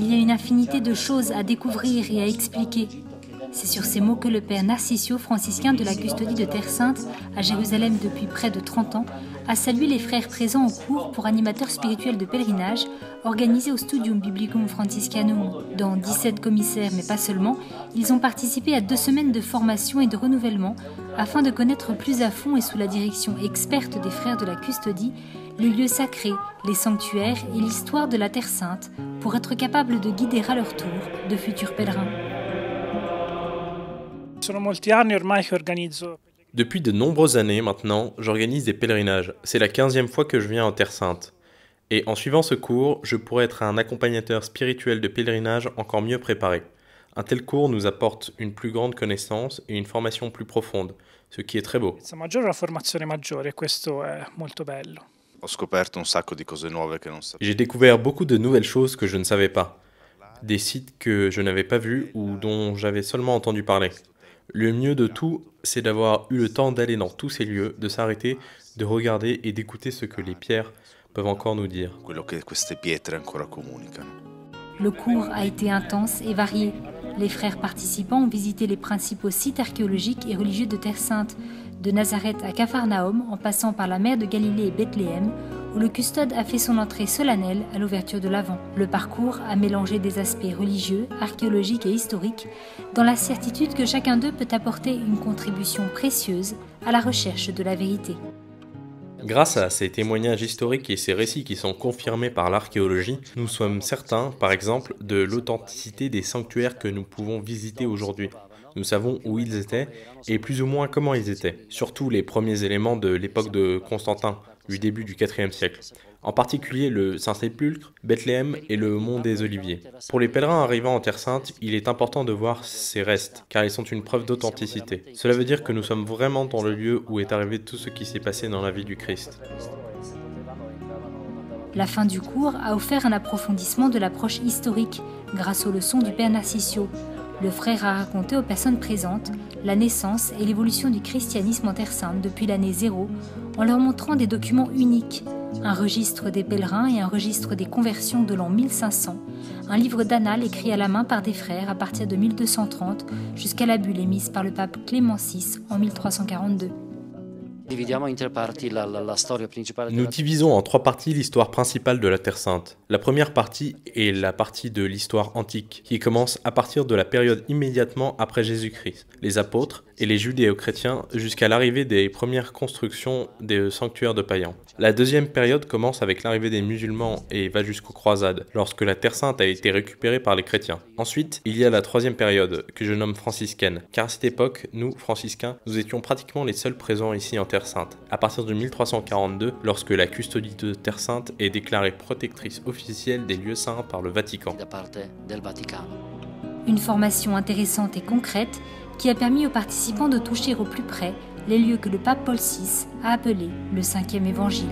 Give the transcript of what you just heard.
Il y a une infinité de choses à découvrir et à expliquer. C'est sur ces mots que le père Narcisio, franciscain de la custodie de Terre Sainte, à Jérusalem depuis près de 30 ans, a salué les frères présents au cours pour animateurs spirituels de pèlerinage, organisé au Studium Biblicum Franciscanum. Dans 17 commissaires, mais pas seulement, ils ont participé à 2 semaines de formation et de renouvellement, afin de connaître plus à fond et sous la direction experte des frères de la custodie, les lieux sacrés, les sanctuaires et l'histoire de la Terre Sainte, pour être capables de guider à leur tour de futurs pèlerins. Depuis de nombreuses années maintenant, j'organise des pèlerinages. C'est la 15e fois que je viens en Terre Sainte. Et en suivant ce cours, je pourrais être un accompagnateur spirituel de pèlerinage encore mieux préparé. Un tel cours nous apporte une plus grande connaissance et une formation plus profonde, ce qui est très beau. J'ai découvert beaucoup de nouvelles choses que je ne savais pas. Des sites que je n'avais pas vus ou dont j'avais seulement entendu parler. Le mieux de tout, c'est d'avoir eu le temps d'aller dans tous ces lieux, de s'arrêter, de regarder et d'écouter ce que les pierres peuvent encore nous dire. Le cours a été intense et varié. Les frères participants ont visité les principaux sites archéologiques et religieux de Terre Sainte, de Nazareth à Capharnaüm, en passant par la mer de Galilée et Bethléem, où le custode a fait son entrée solennelle à l'ouverture de l'Avent. Le parcours a mélangé des aspects religieux, archéologiques et historiques, dans la certitude que chacun d'eux peut apporter une contribution précieuse à la recherche de la vérité. Grâce à ces témoignages historiques et ces récits qui sont confirmés par l'archéologie, nous sommes certains, par exemple, de l'authenticité des sanctuaires que nous pouvons visiter aujourd'hui. Nous savons où ils étaient et plus ou moins comment ils étaient, surtout les premiers éléments de l'époque de Constantin, du début du IVe siècle. En particulier le Saint-Sépulcre, Bethléem et le Mont des Oliviers. Pour les pèlerins arrivant en Terre Sainte, il est important de voir ces restes, car ils sont une preuve d'authenticité. Cela veut dire que nous sommes vraiment dans le lieu où est arrivé tout ce qui s'est passé dans la vie du Christ. La fin du cours a offert un approfondissement de l'approche historique, grâce aux leçons du père Narcisio. Le frère a raconté aux personnes présentes la naissance et l'évolution du christianisme en Terre Sainte depuis l'année 0, en leur montrant des documents uniques, un registre des pèlerins et un registre des conversions de l'an 1500, un livre d'annales écrit à la main par des frères à partir de 1230 jusqu'à la bulle émise par le pape Clément VI en 1342. Nous divisons en 3 parties l'histoire principale de la Terre Sainte. La première partie est la partie de l'histoire antique, qui commence à partir de la période immédiatement après Jésus-Christ, les apôtres et les judéo-chrétiens jusqu'à l'arrivée des premières constructions des sanctuaires de païens. La deuxième période commence avec l'arrivée des musulmans et va jusqu'aux croisades, lorsque la Terre Sainte a été récupérée par les chrétiens. Ensuite, il y a la troisième période, que je nomme franciscaine, car à cette époque, nous, franciscains, nous étions pratiquement les seuls présents ici en Terre Sainte, à partir de 1342, lorsque la custodie de Terre Sainte est déclarée protectrice officielle des lieux saints par le Vatican. Une formation intéressante et concrète qui a permis aux participants de toucher au plus près les lieux que le pape Paul VI a appelés le 5e évangile.